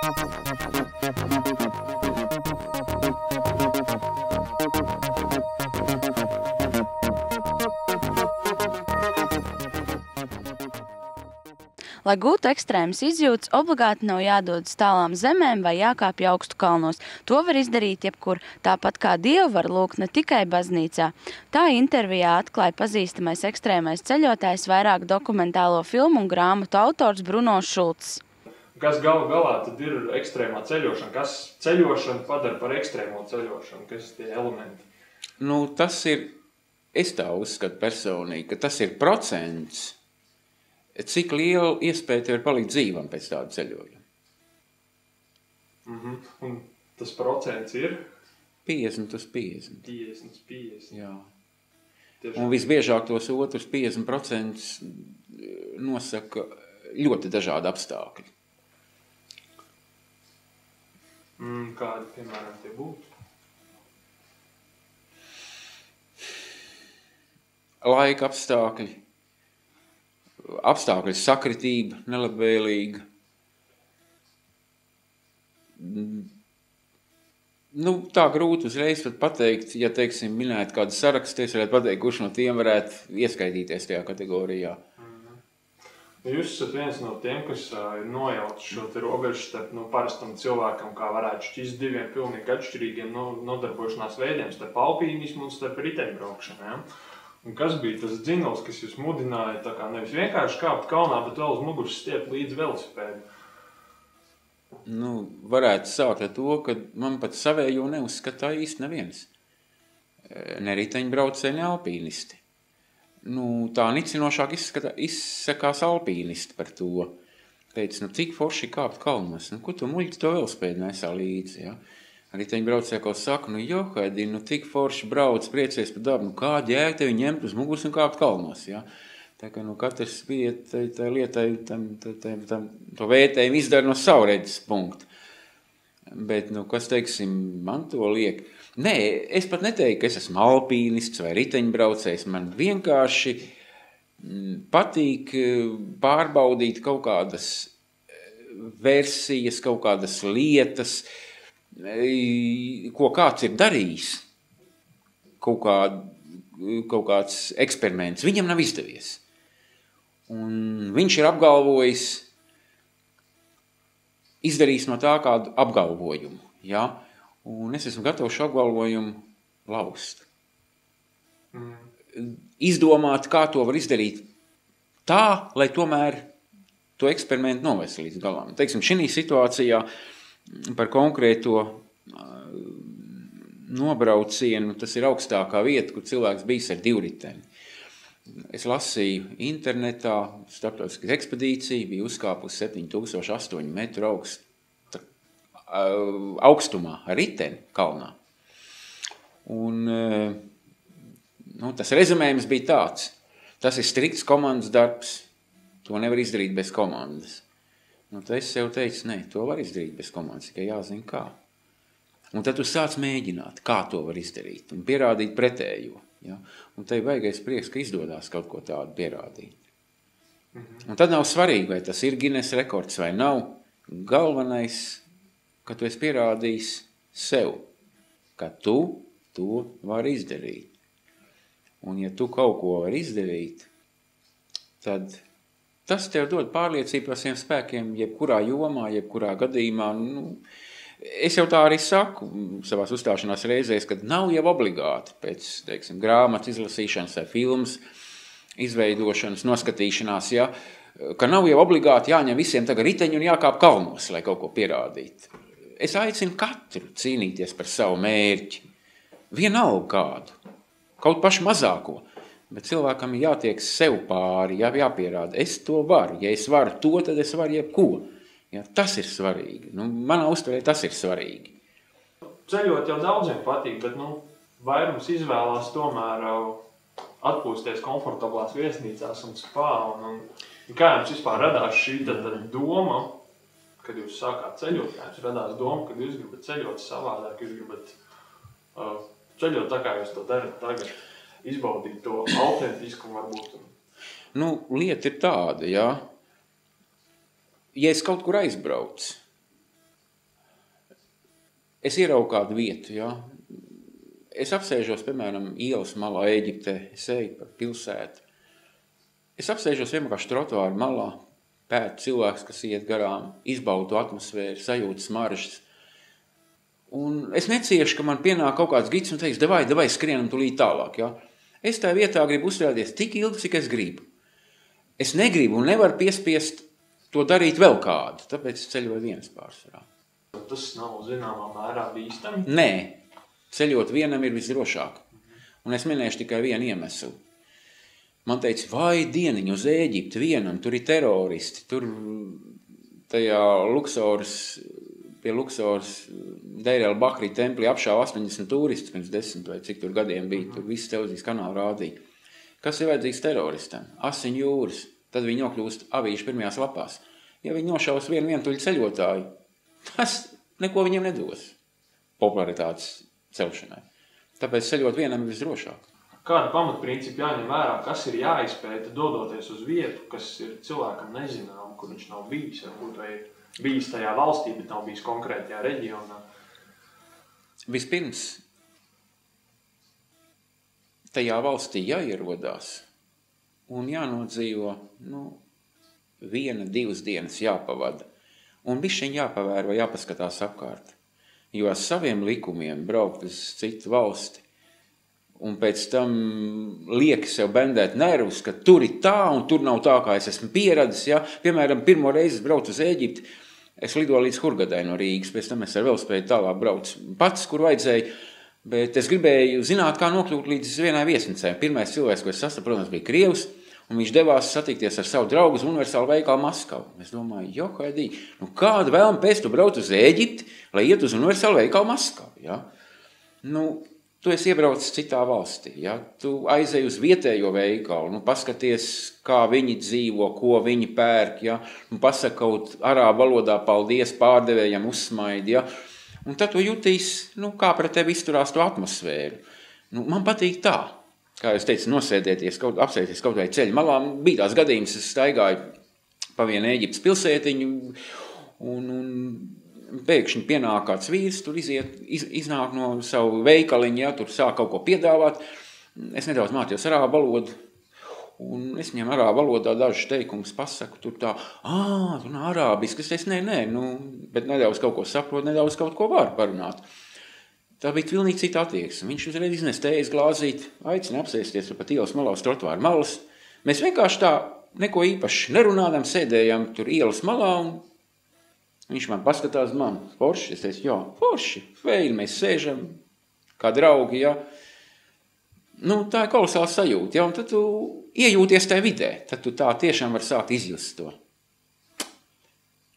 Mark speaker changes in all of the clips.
Speaker 1: Lai gūtu ekstrēmas izjūtas, obligāti nav jādodas tālām zemēm vai jākāpj augstu kalnos. To var izdarīt jebkur, tāpat kā Dievu var lūgt ne tikai baznīcā. Tā intervijā atklāja pazīstamais ekstrēmais ceļotājs, vairāk dokumentālo filmu un grāmatu autors Bruno Šulcs.
Speaker 2: Kas galu galā tad ir ekstrēmā ceļošana? Kas ceļošana padara par ekstrēmo ceļošanu? Kas ir tie elementi?
Speaker 3: Nu, tas ir, es tā uzskatu personīgi, ka tas ir procents, cik liela iespēja tev ir palikt dzīvam pēc tāda ceļojuma.
Speaker 2: Un tas procents ir?
Speaker 3: 50/50.
Speaker 2: 50/50.
Speaker 3: Jā.
Speaker 2: Tiešām.
Speaker 3: Un visbiežāk tos otrus 50% nosaka ļoti dažādi apstākļi.
Speaker 2: Kādi, piemēram, tie būtu?
Speaker 3: Laika apstākļi sakritība, nelabvēlīga. Nu, tā grūti uzreiz pat pateikt, ja, teiksim, minēt kādu sarakstu, es varētu pateikt, kurš no tiem varētu ieskaitīties tajā kategorijā.
Speaker 2: Jūs esat viens no tiem, kas ir nojaucis šo te robežu starp parastam cilvēkam, kā varētu šķist diviem pilnīgi atšķirīgiem nodarbošanās veidiem, starp alpīnismu un starp riteņbraukšanu. Ja? Un kas bija tas dzinols, kas jūs mudināja tā kā nevis vienkārši kāpt kalnā, bet vēl uz muguras stiept līdz velosipēdu?
Speaker 3: Nu, varētu sākt ar to, ka man pat savējo neuzskatā īsti neviens. Ne riteņbraucēji, ne alpīnisti. Nu, tā nicinošāk izsakās alpīnisti par to. Teica, nu, cik forši kāpt kalnos, nu, ko tu muļķi to velosipēdu nesā līdzi, ja? Riteņbraucēji kaut saka, nu, Johaidi, nu, tik forši brauc, priecies par dabu, nu, kādi jēga tevi ņemt uz muguras un kāpt kalnos, ja? Tā kā, nu, katrs bija tā lietai, to vērtējumu izdara no savu redzes punktu. Bet, nu, kas, teiksim, man to liek? Nē, es pat neteiktu, ka es esmu alpīnists vai riteņbraucējs. Man vienkārši patīk pārbaudīt kaut kādas versijas, kaut kādas lietas, ko kāds ir darījis, kaut kāds eksperiments. Viņam nav izdevies. Un viņš ir apgalvojis, izdarījis no tā kādu apgalvojumu. Ja? Un es esmu gatavs šo apgalvojumu laust. Izdomāt, kā to var izdarīt tā, lai tomēr to eksperimentu novest līdz galam. Teiksim, šī situācijā par konkrēto nobraucienu, tas ir augstākā vieta, kur cilvēks bijis ar divriteni. Es lasīju internetā, starptautiskas ekspedīcija, bija uzkāpusi 7008 metru augstumā ar riteni kalnā. Un nu, tas rezumējums bija tāds. Tas ir strikts komandas darbs. To nevar izdarīt bez komandas. Nu, tad es sev teicu, nē, to var izdarīt bez komandas, tikai jāzina kā. Un tad tu sāc mēģināt, kā to var izdarīt un pierādīt pretējo. Ja? Un te ir baigais prieks, ka izdodās kaut ko tādu pierādīt. Un tad nav svarīgi, vai tas ir Guinness rekords vai nav. Galvenais, ka tu esi pierādījis sev, ka tu to vari izdarīt. Un ja tu kaut ko vari izdarīt, tad tas tev dod pārliecību par saviem spēkiem, jebkurā jomā, jebkurā gadījumā. Nu, es jau tā arī saku savās uzstāšanās reizēs, ka nav jau obligāti pēc, teiksim, grāmatas izlasīšanas vai filmas izveidošanas, noskatīšanās, ja, ka nav jau obligāti jāņem visiem tagad riteņi un jākāp kalnos, lai kaut ko pierādītu. Es aicinu katru cīnīties par savu mērķi. Vienalga kādu, kaut pašu mazāko, bet cilvēkam ir jātiek sev pāri, jāpierāda. Es to varu, ja es varu to, tad es varu jebko. Ja, tas ir svarīgi. Nu, manā uztverē tas ir svarīgi.
Speaker 2: Ceļot jau daudziem patīk, bet vairums izvēlās tomēr atpūsties komfortablās viesnīcās un spā. Un kā jums vispār radās šī doma, kad jūs sākāt ceļot, kā jums radās doma, kad jūs gribat ceļot savādāk, jūs gribat ceļot tā, kā jūs to darat tagad, izbaudīt to autentiskumu varbūt?
Speaker 3: Nu, lieta ir tāda, ja es kaut kur aizbraucu, es ieraugu kādu vietu, ja. Es apsēžos, piemēram, ielas malā Ēģiptē, es eju par pilsētu. Es apsēžos vienkārši trotuāru malā, pētu cilvēks, kas iet garām, izbaudu atmosfēru, sajūtu smaržas. Un es neciešu, ka man pienāk kaut kāds gids un teiks, davai, skrienam tulīt tālāk, ja. Es tā vietā gribu uzturēties tik ilgi, cik es gribu. Es negribu un nevaru piespiest to darīt vēl kādu, tāpēc es ceļoju viens pārsvarā.
Speaker 2: Tas nav zināmā mērā bīstami?
Speaker 3: Nē, ceļot vienam ir visdrošāk. Un es minēšu tikai vienu iemeslu. Man teica, vai dieniņu uz Ēģipti vienam, tur ir teroristi, tur tajā pie Luksoras Deir el-Bahri templī apšāva 80 turisti pirms 10 vai cik tur gadiem bija, tur viss televīzijas kanāli rādīja. Kas ir vajadzīgs teroristam? Asiņu jūras, tad viņi nokļūst avīšu pirmajās lapās. Ja viņi nošaus vienu tuļu ceļotāju, tas neko viņiem nedos popularitātes celšanai. Tāpēc ceļot vienam ir visdrošāk.
Speaker 2: Kāda pamatprincipi jāņem vērā, kas ir jāizpēta dodoties uz vietu, kas ir cilvēkam nezinām, kur viņš nav bijis, varbūt vai bijis tajā valstī, bet nav bijis konkrētajā reģionā?
Speaker 3: Vispirms, tajā valstī jāierodās un jānodzīvo, 1-2 dienas jāpavada. Un bišķiņ jāpavēro, jāpaskatās apkārt. Jo ar saviem likumiem braukt uz citu valsti un pēc tam lieki sev bendēt nervus, ka tur ir tā un tur nav tā, kā es esmu pieradis. Ja? Piemēram, pirmo reizi braucu uz Ēģipti, es lidoju līdz Hurgadai no Rīgas, pēc tam es ar velospēdu tālāk braucu pats, kur vajadzēja, bet es gribēju zināt, kā nokļūt līdz vienai viesnīcai. Pirmais cilvēks, ko es sastapu, protams, bija Krievs, un viņš devās satikties ar savu draugu uz universālu veikalu Maskavu. Es domāju, kāda vēlme pēc tu brauc uz Ēģipti, lai iet uz universālu veikalu Maskavu, ja? Tu esi iebraucis citā valstī, ja? Tu aizej uz vietējo veikalu, paskaties, kā viņi dzīvo, ko viņi pērk, ja? Pasaka kaut arābu valodā paldies pārdevējam, uzsmaidi, ja? Un tad tu jutīs, kā pret tevi izturās to atmosfēru. Man patīk tā, kā es teicu, nosēdēties, apsēties kaut vai ceļu malā. Bija tās gadījums, es staigāju pa vienu Ēģiptes pilsētiņu un pēkšņi pienāk kāds vīrs, tur iznāk no savu veikaliņu, ja, tur sāk kaut ko piedāvāt. Es nedaudz mācījos arābu valodu, un es viņam arābu valodā dažus teikumus pasaku, tur tā, tu nav arābiski, es teicu, nē, bet nedaudz kaut ko saprotu, nedaudz kaut ko varu parunāt. Tā bija pilnīgi cita attieksme. Viņš uzreiz iznes tējas glāzīt, aicina apsēsties pat ielas malā uz trotuāru malas. Mēs vienkārši tā neko īpaši nerunādām, sēdējām tur ielas malā, un viņš man paskatās man, forši, es teicu, forši, feili, mēs sēžam, kā draugi, ja. Tā ir kolosāla sajūta, ja, un tad tu iejūties tajā vidē, tad tu tā tiešām var sākt izjust to.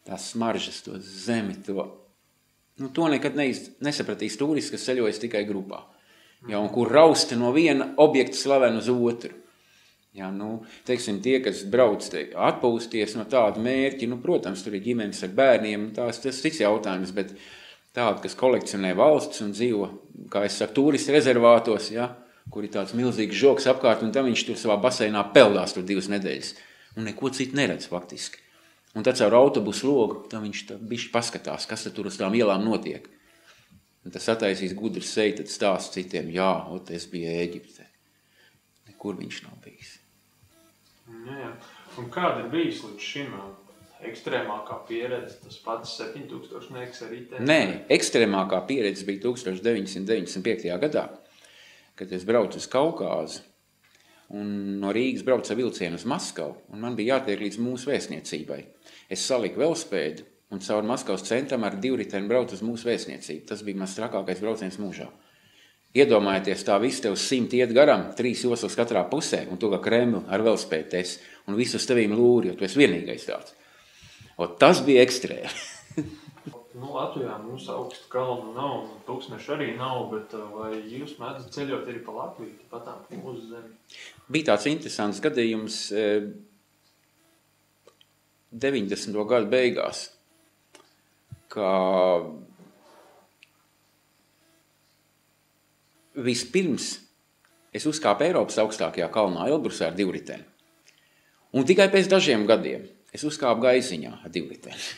Speaker 3: Tās smaržas, to zemi, to. To nekad nesapratīs turisti, kas ceļojas tikai grupā, ja, un kur rausti no viena objekta slaven uz otru. Ja, teiksim, tie, kas brauc atpūsties no tāda mērķi, protams, tur ir ģimenes ar bērniem, tas cits jautājums, bet tādi, kas kolekcionē valsts un dzīvo, kā es saku, turisti rezervātos, ja, kur ir tāds milzīgs žoks apkārt, un tam viņš tur savā baseinā peldās tur 2 nedēļas, un neko citu neredz faktiski. Un tad caur autobusu logu, tam viņš bišķi paskatās, kas tur uz tām ielām notiek. Un tas attaisīs gudrs seju, tad stāst citiem, es biju Ēģiptē. Nekur viņš nav bijis.
Speaker 2: Jā. Un kāda ir bijis līdz šim ekstrēmākā pieredze, tas pats 7000 nieks ar riteni?
Speaker 3: Nē, ekstrēmākā pieredze bija 1995. gadā, kad es braucu uz Kaukāzu un no Rīgas braucu ar vilcienu uz Maskavu, un man bija jātiek līdz mūsu vēstniecībai. Es saliku velospēdu un caur Maskavas centram ar 2 riteni braucu uz mūsu vēstniecību. Tas bija mans trakākais brauciens mūžā. Iedomājieties, tā viss tev 100 iet garam, 3 joslas katrā pusē, un tu kā Kremlu ar velospēdu un visu uz tevīm lūri, jo tu esi vienīgais tāds. Tas bija ekstrēmi.
Speaker 2: Latvijā mums augstu kalnu nav, tūkstneši arī nav, bet vai jūs mēdzat ceļot arī pa Latviju, patām mūsu zemi?
Speaker 3: Bija tāds interesants gadījums 90. gadu beigās, kā vispirms es uzkāpu Eiropas augstākajā kalnā Elbrusā ar 2 riteni. Un tikai pēc dažiem gadiem es uzkāpu Gaiziņā ar 2 riteni.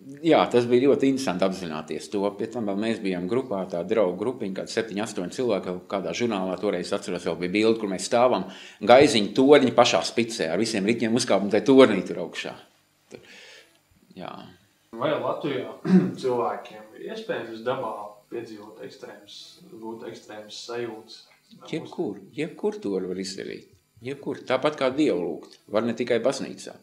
Speaker 3: Jā, tas bija ļoti interesanti apzināties to. Pēc tam vēl mēs bijām grupā, tā draugu grupiņa, kāds 7-8 cilvēki, kādā žurnālā toreiz atceros, vēl bija bildi, kur mēs stāvam Gaiziņu torņi pašā spicē, ar visiem riķiem uzkāpam tai tornī tur augšā. Jā.
Speaker 2: Vai Latvijā cilvēkiem ir iespējams dabā piedzīvot gūt ekstrēmas sajūtas?
Speaker 3: Jebkur to var izdarīt. Jebkur. Tāpat kā Dievu lūgt. Var ne tikai baznīcā.